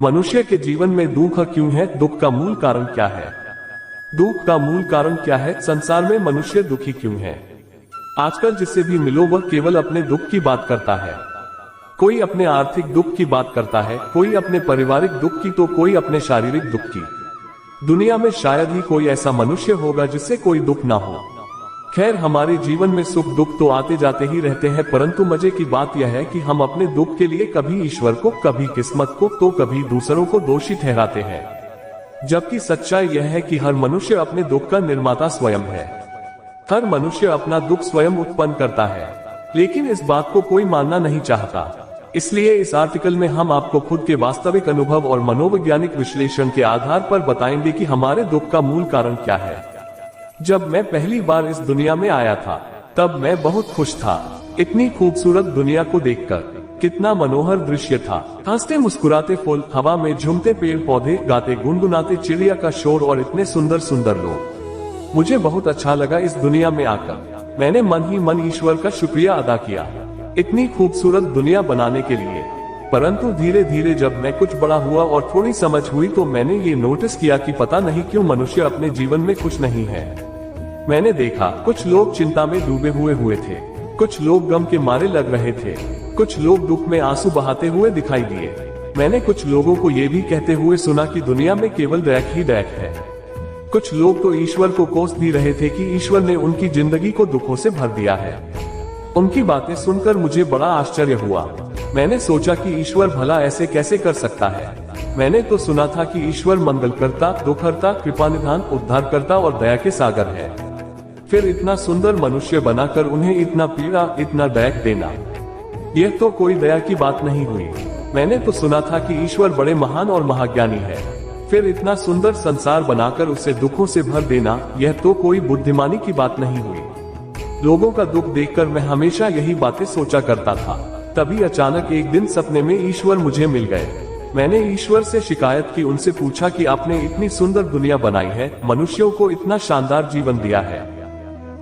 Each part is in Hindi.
मनुष्य के जीवन में दुख क्यों है? दुख का मूल कारण क्या है? दुख का मूल कारण क्या है? संसार में मनुष्य दुखी क्यों है? आजकल जिससे भी मिलो वह केवल अपने दुख की बात करता है। कोई अपने आर्थिक दुख की बात करता है, कोई अपने पारिवारिक दुख की, तो कोई अपने शारीरिक दुख की। दुनिया में शायद ही कोई ऐसा मनुष्य होगा जिससे कोई दुख ना हो। खैर, हमारे जीवन में सुख दुख तो आते जाते ही रहते हैं, परंतु मजे की बात यह है कि हम अपने दुख के लिए कभी ईश्वर को, कभी किस्मत को, तो कभी दूसरों को दोषी ठहराते हैं। जबकि सच्चाई यह है कि हर मनुष्य अपने दुख का निर्माता स्वयं है। हर मनुष्य अपना दुख स्वयं उत्पन्न करता है, लेकिन इस बात को कोई मानना नहीं चाहता। इसलिए इस आर्टिकल में हम आपको खुद के वास्तविक अनुभव और मनोवैज्ञानिक विश्लेषण के आधार पर बताएंगे कि हमारे दुख का मूल कारण क्या है। जब मैं पहली बार इस दुनिया में आया था, तब मैं बहुत खुश था। इतनी खूबसूरत दुनिया को देखकर कितना मनोहर दृश्य था। हंसते मुस्कुराते फूल, हवा में झूमते पेड़ पौधे, गाते गुनगुनाते चिड़िया का शोर और इतने सुंदर सुंदर लोग। मुझे बहुत अच्छा लगा इस दुनिया में आकर। मैंने मन ही मन ईश्वर का शुक्रिया अदा किया इतनी खूबसूरत दुनिया बनाने के लिए। परंतु धीरे धीरे जब मैं कुछ बड़ा हुआ और थोड़ी समझ हुई, तो मैंने ये नोटिस किया कि पता नहीं क्यों मनुष्य अपने जीवन में खुश नहीं है। मैंने देखा कुछ लोग चिंता में डूबे हुए थे, कुछ लोग गम के मारे लग रहे थे, कुछ लोग दुख में आंसू बहाते हुए दिखाई दिए। मैंने कुछ लोगों को ये भी कहते हुए सुना कि दुनिया में केवल दैक ही दैक है। कुछ लोग तो ईश्वर को कोस भी रहे थे कि ईश्वर ने उनकी जिंदगी को दुखों से भर दिया है। उनकी बातें सुनकर मुझे बड़ा आश्चर्य हुआ। मैंने सोचा कि ईश्वर भला ऐसे कैसे कर सकता है। मैंने तो सुना था कि ईश्वर मंगलकर्ता, दुखहर्ता, कृपानिधान, उद्धारकर्ता और दया के सागर है। फिर इतना सुंदर मनुष्य बनाकर उन्हें इतना पीड़ा, इतना दैक देना, यह तो कोई दया की बात नहीं हुई। मैंने तो सुना था कि ईश्वर बड़े महान और महाज्ञानी है। फिर इतना सुंदर संसार बनाकर उसे दुखों से भर देना, यह तो कोई बुद्धिमानी की बात नहीं हुई। लोगों का दुख देखकर मैं हमेशा यही बातें सोचा करता था। तभी अचानक एक दिन सपने में ईश्वर मुझे मिल गए। मैंने ईश्वर से शिकायत की, उनसे पूछा कि आपने इतनी सुंदर दुनिया बनाई है, मनुष्यों को इतना शानदार जीवन दिया है,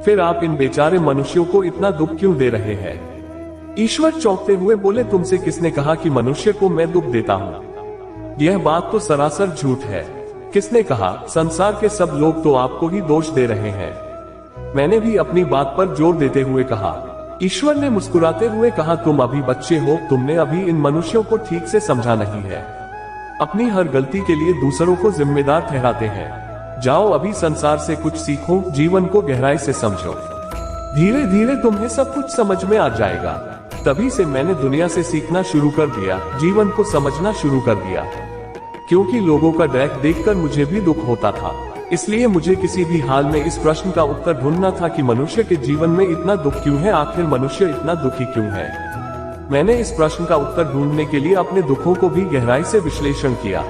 फिर आप इन बेचारे मनुष्यों को इतना दुख क्यों दे रहे हैं? ईश्वर चौंकते हुए बोले, तुमसे किसने कहा कि मनुष्य को मैं दुख देता हूँ? यह बात तो सरासर झूठ है। किसने कहा? संसार के सब लोग तो आपको ही दोष दे रहे हैं। मैंने भी अपनी बात पर जोर देते हुए कहा। ईश्वर ने मुस्कुराते हुए कहा, तुम अभी बच्चे हो, तुमने अभी इन मनुष्यों को ठीक से समझा नहीं है। अपनी हर गलती के लिए दूसरों को जिम्मेदार ठहराते हैं। जाओ अभी संसार से कुछ सीखो, जीवन को गहराई से समझो। धीरे धीरे तुम्हें सब कुछ समझ में आ जाएगा। तभी से मैंने दुनिया से सीखना शुरू कर दिया, जीवन को समझना शुरू कर दिया। क्योंकि लोगों का दैक देखकर मुझे भी दुख होता था। इसलिए मुझे किसी भी हाल में इस प्रश्न का उत्तर ढूंढना था कि मनुष्य के जीवन में इतना दुख क्यों है, आखिर मनुष्य इतना दुखी क्यों है। मैंने इस प्रश्न का उत्तर ढूंढने के लिए अपने दुखों को भी गहराई से विश्लेषण किया।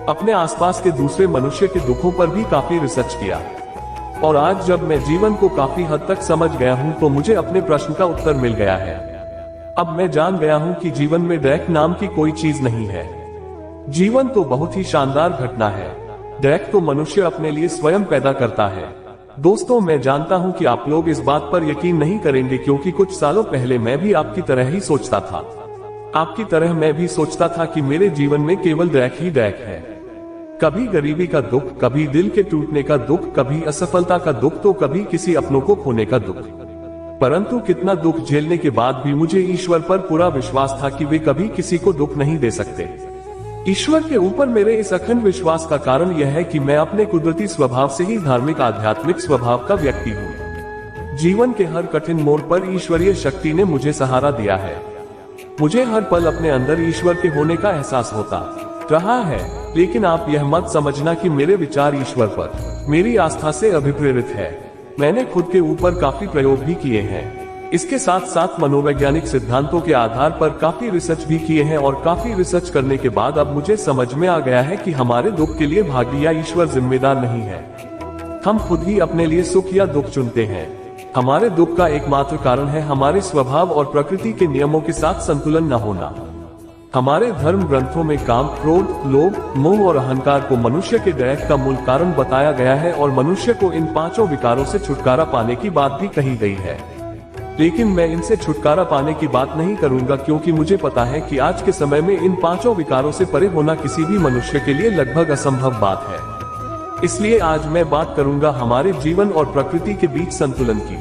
अपने आसपास के दूसरे मनुष्य के दुखों पर भी काफी रिसर्च किया। और आज जब मैं जीवन को काफी हद तक समझ गया हूँ, तो मुझे अपने प्रश्न का उत्तर मिल गया है। अब मैं जान गया हूँ कि जीवन में दैक नाम की कोई चीज नहीं है। जीवन तो बहुत ही शानदार घटना है। दैक तो मनुष्य अपने लिए स्वयं पैदा करता है। दोस्तों, मैं जानता हूँ कि आप लोग इस बात पर यकीन नहीं करेंगे, क्योंकि कुछ सालों पहले मैं भी आपकी तरह ही सोचता था। आपकी तरह मैं भी सोचता था कि मेरे जीवन में केवल दैक ही दैक है। कभी गरीबी का दुख, कभी दिल के टूटने का दुख, कभी असफलता का दुख, तो कभी किसी अपनों को खोने का दुख। परंतु कितना दुख झेलने के बाद भी मुझे ईश्वर पर पूरा विश्वास था कि वे कभी किसी को दुख नहीं दे सकते। ईश्वर के ऊपर मेरे इस अखंड विश्वास का कारण यह है कि मैं अपने कुदरती स्वभाव से ही धार्मिक आध्यात्मिक स्वभाव का व्यक्ति हूँ। जीवन के हर कठिन मोड़ पर ईश्वरीय शक्ति ने मुझे सहारा दिया है। मुझे हर पल अपने अंदर ईश्वर के होने का एहसास होता रहा है। लेकिन आप यह मत समझना कि मेरे विचार ईश्वर पर मेरी आस्था से अभिप्रेरित है। मैंने खुद के ऊपर काफी प्रयोग भी किए हैं। इसके साथ साथ मनोवैज्ञानिक सिद्धांतों के आधार पर काफी रिसर्च भी किए हैं। और काफी रिसर्च करने के बाद अब मुझे समझ में आ गया है कि हमारे दुख के लिए भाग्य या ईश्वर जिम्मेदार नहीं है। हम खुद ही अपने लिए सुख या दुख चुनते हैं। हमारे दुख का एकमात्र कारण है हमारे स्वभाव और प्रकृति के नियमों के साथ संतुलन न होना। हमारे धर्म ग्रंथों में काम, क्रोध, लोभ, मोह और अहंकार को मनुष्य के दैक का मूल कारण बताया गया है। और मनुष्य को इन पांचों विकारों से छुटकारा पाने की बात भी कही गई है। लेकिन मैं इनसे छुटकारा पाने की बात नहीं करूंगा, क्योंकि मुझे पता है कि आज के समय में इन पांचों विकारों से परे होना किसी भी मनुष्य के लिए लगभग असंभव बात है। इसलिए आज मैं बात करूंगा हमारे जीवन और प्रकृति के बीच संतुलन की।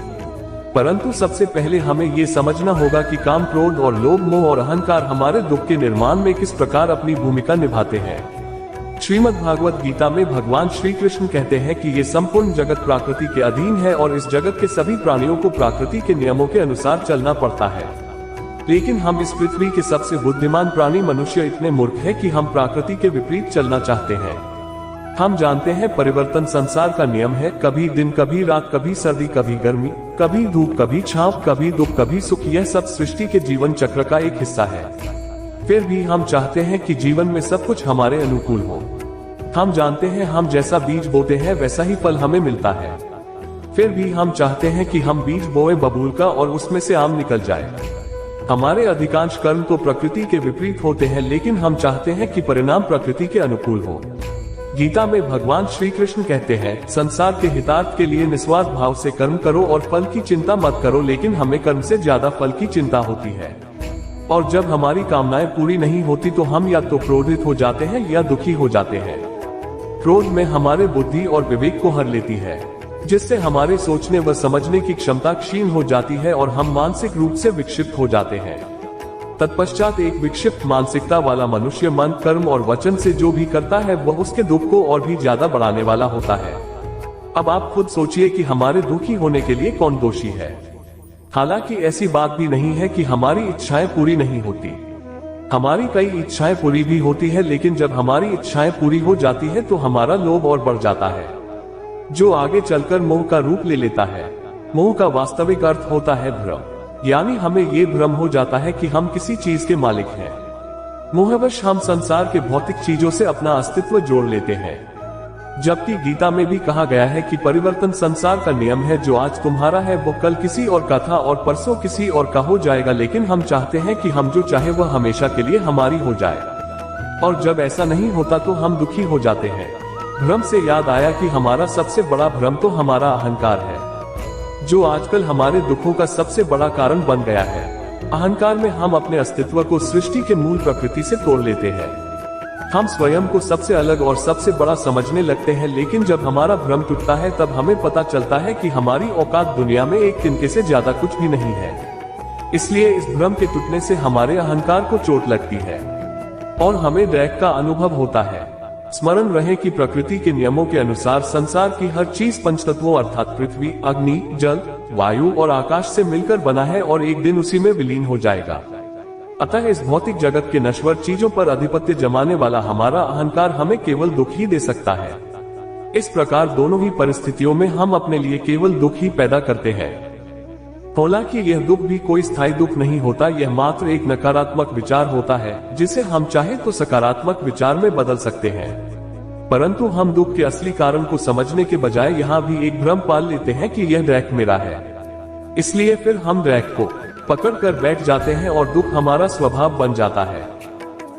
परंतु सबसे पहले हमें ये समझना होगा कि काम, क्रोध और लोभ, मोह और अहंकार हमारे दुख के निर्माण में किस प्रकार अपनी भूमिका निभाते हैं। श्रीमद् भागवत गीता में भगवान श्री कृष्ण कहते हैं कि ये संपूर्ण जगत प्रकृति के अधीन है और इस जगत के सभी प्राणियों को प्रकृति के नियमों के अनुसार चलना पड़ता है। लेकिन हम इस पृथ्वी के सबसे बुद्धिमान प्राणी मनुष्य इतने मूर्ख हैं कि हम प्रकृति के विपरीत चलना चाहते हैं। हम जानते हैं परिवर्तन संसार का नियम है, कभी दिन कभी रात, कभी सर्दी कभी गर्मी, कभी धूप कभी छांव, कभी दुख कभी सुख, यह सब सृष्टि के जीवन चक्र का एक हिस्सा है। फिर भी हम चाहते हैं कि जीवन में सब कुछ हमारे अनुकूल हो। हम जानते हैं हम जैसा बीज बोते हैं वैसा ही फल हमें मिलता है। फिर भी हम चाहते हैं कि हम बीज बोए बबूल का और उसमें से आम निकल जाए। हमारे अधिकांश कर्म तो प्रकृति के विपरीत होते हैं, लेकिन हम चाहते हैं कि परिणाम प्रकृति के अनुकूल हो। गीता में भगवान श्री कृष्ण कहते हैं, संसार के हितार्थ के लिए निस्वार्थ भाव से कर्म करो और फल की चिंता मत करो। लेकिन हमें कर्म से ज्यादा फल की चिंता होती है, और जब हमारी कामनाएं पूरी नहीं होती तो हम या तो क्रोधित हो जाते हैं या दुखी हो जाते हैं। क्रोध में हमारे बुद्धि और विवेक को हर लेती है, जिससे हमारे सोचने व समझने की क्षमता क्षीण हो जाती है और हम मानसिक रूप से विक्षिप्त हो जाते हैं। तत्पश्चात एक विक्षिप्त मानसिकता वाला मनुष्य मन, कर्म और वचन से जो भी करता है वह उसके दुख को और भी ज्यादा बढ़ाने वाला होता है। अब आप खुद सोचिए कि हमारे दुखी होने के लिए कौन दोषी है। हालांकि ऐसी बात भी नहीं है कि हमारी इच्छाएं पूरी नहीं होती। हमारी कई इच्छाएं पूरी भी होती है, लेकिन जब हमारी इच्छाएं पूरी हो जाती है तो हमारा लोभ और बढ़ जाता है, जो आगे चलकर मोह का रूप ले लेता है। मोह का वास्तविक अर्थ होता है भ्रम, यानी हमें ये भ्रम हो जाता है कि हम किसी चीज के मालिक हैं। मोहवश हम संसार के भौतिक चीजों से अपना अस्तित्व जोड़ लेते हैं, जबकि गीता में भी कहा गया है कि परिवर्तन संसार का नियम है। जो आज तुम्हारा है वो कल किसी और का था और परसों किसी और का हो जाएगा। लेकिन हम चाहते हैं कि हम जो चाहे वह हमेशा के लिए हमारी हो जाए, और जब ऐसा नहीं होता तो हम दुखी हो जाते हैं। भ्रम से याद आया कि हमारा सबसे बड़ा भ्रम तो हमारा अहंकार है, जो आजकल हमारे दुखों का सबसे बड़ा कारण बन गया है। अहंकार में हम अपने अस्तित्व को सृष्टि के मूल प्रकृति से तोड़ लेते हैं। हम स्वयं को सबसे अलग और सबसे बड़ा समझने लगते हैं, लेकिन जब हमारा भ्रम टूटता है तब हमें पता चलता है कि हमारी औकात दुनिया में एक तिनके से ज्यादा कुछ भी नहीं है। इसलिए इस भ्रम के टूटने से हमारे अहंकार को चोट लगती है और हमें दैक का अनुभव होता है। स्मरण रहे कि प्रकृति के नियमों के अनुसार संसार की हर चीज पंचतत्वों अर्थात पृथ्वी, अग्नि, जल, वायु और आकाश से मिलकर बना है और एक दिन उसी में विलीन हो जाएगा। अतः इस भौतिक जगत के नश्वर चीजों पर आधिपत्य जमाने वाला हमारा अहंकार हमें केवल दुख ही दे सकता है। इस प्रकार दोनों ही परिस्थितियों में हम अपने लिए केवल दुख ही पैदा करते हैं। हालांकि यह दुख भी कोई स्थायी दुख नहीं होता, यह मात्र एक नकारात्मक विचार होता है जिसे हम चाहे तो सकारात्मक विचार में बदल सकते हैं। परंतु हम दुख के असली कारण को समझने के बजाय यहाँ भी एक भ्रम पाल लेते हैं कि यह दैक मेरा है, इसलिए फिर हम दैक को पकड़ कर बैठ जाते हैं और दुख हमारा स्वभाव बन जाता है।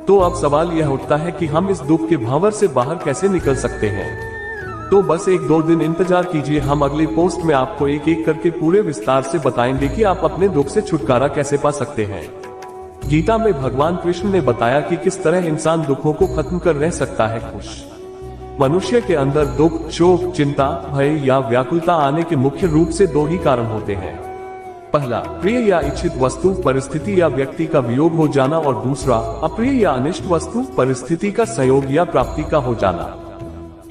तो अब सवाल यह उठता है कि हम इस दुख के भंवर से बाहर कैसे निकल सकते हैं। तो बस 1-2 दिन इंतजार कीजिए, हम अगले पोस्ट में आपको एक एक करके पूरे विस्तार से बताएंगे कि आप अपने दुख से छुटकारा कैसे पा सकते हैं। गीता में भगवान कृष्ण ने बताया कि किस तरह इंसान दुखों को खत्म कर रह सकता है खुश। मनुष्य के अंदर दुख, शोक, चिंता, भय या व्याकुलता आने के मुख्य रूप से 2 ही कारण होते हैं। पहला, प्रिय या इच्छित वस्तु, परिस्थिति या व्यक्ति का वियोग हो जाना, और दूसरा, अप्रिय या अनिष्ट वस्तु, परिस्थिति का संयोग या प्राप्ति का हो जाना।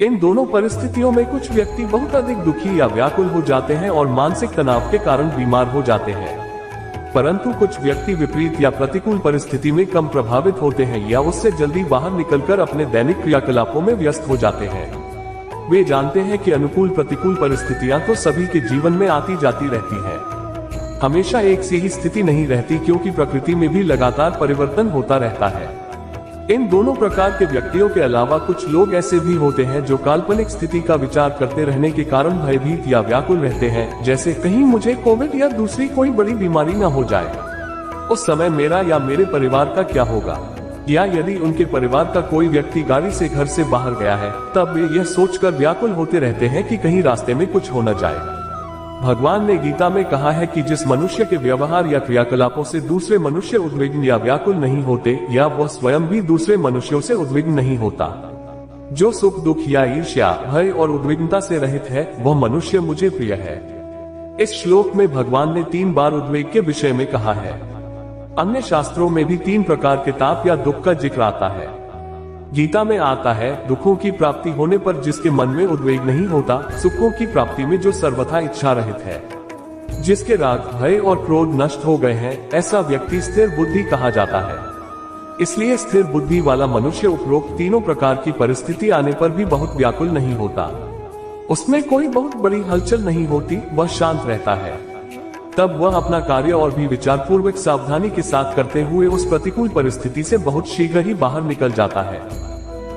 इन दोनों परिस्थितियों में कुछ व्यक्ति बहुत अधिक दुखी या व्याकुल हो जाते हैं और मानसिक तनाव के कारण बीमार हो जाते हैं, परंतु कुछ व्यक्ति विपरीत या प्रतिकूल परिस्थिति में कम प्रभावित होते हैं या उससे जल्दी बाहर निकलकर अपने दैनिक क्रियाकलापों में व्यस्त हो जाते हैं। वे जानते हैं कि अनुकूल प्रतिकूल परिस्थितियां तो सभी के जीवन में आती जाती रहती है, हमेशा एक सी ही स्थिति नहीं रहती, क्योंकि प्रकृति में भी लगातार परिवर्तन होता रहता है। इन दोनों प्रकार के व्यक्तियों के अलावा कुछ लोग ऐसे भी होते हैं जो काल्पनिक स्थिति का विचार करते रहने के कारण भयभीत या व्याकुल रहते हैं, जैसे कहीं मुझे कोविड या दूसरी कोई बड़ी बीमारी न हो जाए, उस समय मेरा या मेरे परिवार का क्या होगा। या यदि उनके परिवार का कोई व्यक्ति गाड़ी से घर से बाहर गया है, तब वे यह सोचकर व्याकुल होते रहते हैं कि कहीं रास्ते में कुछ हो न जाए। भगवान ने गीता में कहा है कि जिस मनुष्य के व्यवहार या क्रियाकलापों से दूसरे मनुष्य उद्विग्न या व्याकुल नहीं होते, या वह स्वयं भी दूसरे मनुष्यों से उद्विग्न नहीं होता, जो सुख दुख या ईर्ष्या भय और उद्विग्नता से रहित है, वह मनुष्य मुझे प्रिय है। इस श्लोक में भगवान ने 3 बार उद्वेग के विषय में कहा है। अन्य शास्त्रों में भी 3 प्रकार के ताप या दुख का जिक्र आता है। गीता में आता है, दुखों की प्राप्ति होने पर जिसके मन में उद्वेग नहीं होता, सुखों की प्राप्ति में जो सर्वथा इच्छा रहित है, जिसके राग भय और क्रोध नष्ट हो गए हैं, ऐसा व्यक्ति स्थिर बुद्धि कहा जाता है। इसलिए स्थिर बुद्धि वाला मनुष्य उपरोक्त तीनों प्रकार की परिस्थिति आने पर भी बहुत व्याकुल नहीं होता, उसमें कोई बहुत बड़ी हलचल नहीं होती, वह शांत रहता है। तब वह अपना कार्य और भी विचार पूर्वक सावधानी के साथ करते हुए उस प्रतिकूल परिस्थिति से बहुत शीघ्र ही बाहर निकल जाता है।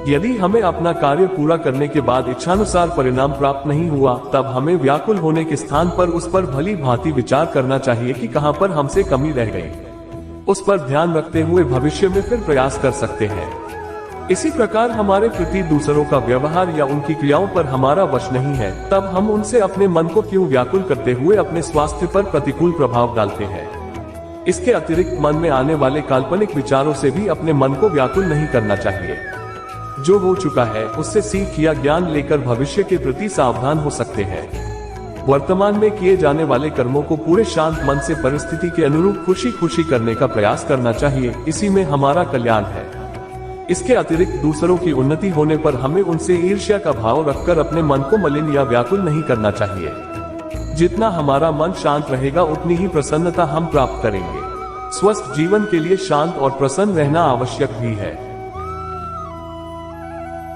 यदि हमें अपना कार्य पूरा करने के बाद इच्छानुसार परिणाम प्राप्त नहीं हुआ, तब हमें व्याकुल होने के स्थान पर उस पर भली भांति विचार करना चाहिए कि कहां पर हमसे कमी रह गई। उस पर ध्यान रखते हुए भविष्य में फिर प्रयास कर सकते हैं। इसी प्रकार हमारे प्रति दूसरों का व्यवहार या उनकी क्रियाओं पर हमारा वश नहीं है, तब हम उनसे अपने मन को क्यों व्याकुल करते हुए अपने स्वास्थ्य पर प्रतिकूल प्रभाव डालते हैं। इसके अतिरिक्त मन में आने वाले काल्पनिक विचारों से भी अपने मन को व्याकुल नहीं करना चाहिए। जो हो चुका है उससे सीख या ज्ञान लेकर भविष्य के प्रति सावधान हो सकते हैं। वर्तमान में किए जाने वाले कर्मों को पूरे शांत मन से परिस्थिति के अनुरूप खुशी खुशी करने का प्रयास करना चाहिए, इसी में हमारा कल्याण है। इसके अतिरिक्त दूसरों की उन्नति होने पर हमें उनसे ईर्ष्या का भाव रखकर अपने मन को मलिन या व्याकुल नहीं करना चाहिए। जितना हमारा मन शांत रहेगा उतनी ही प्रसन्नता हम प्राप्त करेंगे। स्वस्थ जीवन के लिए शांत और प्रसन्न रहना आवश्यक भी है।